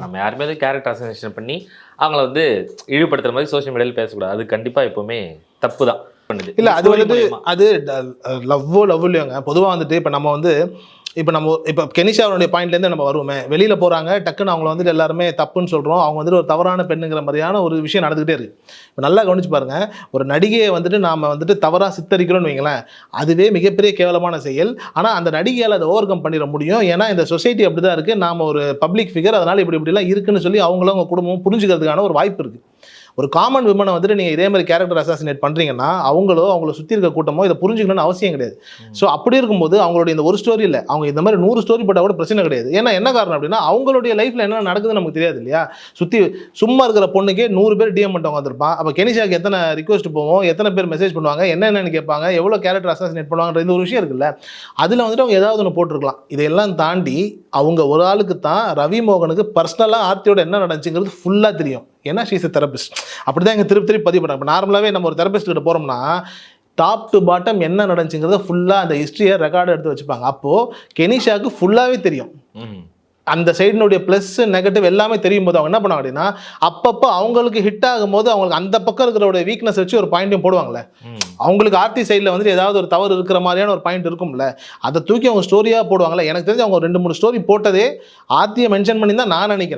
நம்ம யாருமே வந்து கேரக்டர் அசோசியேஷன் பண்ணி அவங்கள வந்து இழிவுபடுத்துற மாதிரி சோஷியல் மீடியாவில் பேசக்கூடாது. அது கண்டிப்பாக எப்போவுமே தப்பு தான் பண்ணுது. இல்லை அது வந்துட்டு அது லவ் இல்லையோங்க. பொதுவாக வந்துட்டு இப்போ கெனிஷாவுடைய பாயிண்ட்லேருந்து நம்ம வருவோமே, வெளியில் போகிறாங்க, டக்குன்னு அவங்கள வந்துட்டு எல்லாருமே தப்புன்னு சொல்கிறோம், அவங்க வந்துட்டு ஒரு தவறான பெண்ணுங்கிற மாதிரியான ஒரு விஷயம் நடந்துகிட்டே இருக்குது. இப்போ நல்லா கவனிச்சு பாருங்கள், ஒரு நடிகையை வந்துட்டு நாம் வந்துட்டு தவறாக சித்தரிக்கிறோன்னு வைங்களேன், அதுவே மிகப்பெரிய கேவலமான செயல். ஆனால் அந்த நடிகையால் அதை ஓவர் கம் பண்ணிட முடியும். ஏன்னா இந்த சொசைட்டி அப்படி தான் இருக்குது, நாம் ஒரு பப்ளிக் ஃபிகர், அதனால் இப்படிலாம் இருக்குன்னு சொல்லி அவங்களும் அவங்க குடும்பம் புரிஞ்சுக்கிறதுக்கான ஒரு வாய்ப்பு இருக்குது. ஒரு காமன் விமனை வந்துட்டு நீங்கள் இதே மாதிரி கேரக்டர் அசாசினேட் பண்ணுறீங்கன்னா அவங்கள சுற்றி இருக்க கூட்டமோ இதை புரிஞ்சுக்கணும்னு அவசியம் கிடையாது. ஸோ அப்படி இருக்கும்போது அவங்களுடைய இந்த ஒரு ஸ்டோரி இல்லை, அவங்க இந்த மாதிரி 100 ஸ்டோரி போட்டால் கூட பிரச்சனை கிடையாது. ஏன்னா என்ன காரணம் அப்படின்னா அவங்களுடைய லைஃப்பில் என்ன நடக்குதுன்னு நமக்கு தெரியாது இல்லையா. சுற்றி சும்மா இருக்கிற பொண்ணுக்கே 100 பேர் டிஎம் பண்ணிட்டு வந்திருப்பான். அப்போ கெனிஷாக்கு எத்தனை ரிக்வஸ்ட் போவோம், எத்தனை பேர் மெசேஜ் பண்ணுவாங்க, என்னென்னு கேட்பாங்க, எவ்வளோ கேரக்டர் அசாசினேட் பண்ணுவாங்கன்ற இந்த ஒரு விஷயம் இருக்குல்ல. அதில் வந்துட்டு அவங்க ஏதாவது ஒன்று போட்டிருக்கலாம். இதையெல்லாம் தாண்டி அவங்க ஒரு ஆளுக்கு தான் ரவி மோகனுக்கு பர்சனலாக ஆர்த்தியோட என்ன நடந்துச்சுங்கிறது ஃபுல்லாக தெரியும். ஏன்னா ஷீஸ் எ தெரபிஸ்ட். அப்படி தான் எங்கள் திருப்பி பதிவு பண்ணுறாங்க. இப்போ நார்மலாகவே நம்ம ஒரு தெரபிஸ்ட் கிட்ட போகிறோம்னா டாப் டு பாட்டம் என்ன நடந்துச்சுங்கிறத ஃபுல்லாக அந்த ஹிஸ்ட்ரியை ரெக்கார்டு எடுத்து வச்சுப்பாங்க. அப்போது கெனிஷாவுக்கு ஃபுல்லாகவே தெரியும். அந்த சைடினுடைய ப்ளஸ் நெகட்டிவ் எல்லாமே தெரியும் போது அவங்க என்ன பண்ணுவாங்க அப்படின்னா அப்பப்போ அவங்களுக்கு ஹிட் ஆகும் போது அவங்களுக்கு அந்த பக்கம் இருக்கிறோட வீக்னஸ் வச்சு ஒரு பாயிண்ட்டையும் போடுவாங்கல்ல. அவங்களுக்கு ஆர்த்தி சைடில் வந்துட்டு ஏதாவது ஒரு தவறு இருக்கிற மாதிரியான ஒரு பாயிண்ட் இருக்கும்ல, அதை தூக்கி அவங்க ஸ்டோரியாக போடுவாங்கல்ல. எனக்கு தெரிஞ்சு அவங்க 2-3 ஸ்டோரி போட்டதே ஆர்த்தியை மென்ஷன் பண்ணி தான் நான் நினைக்கிறேன்.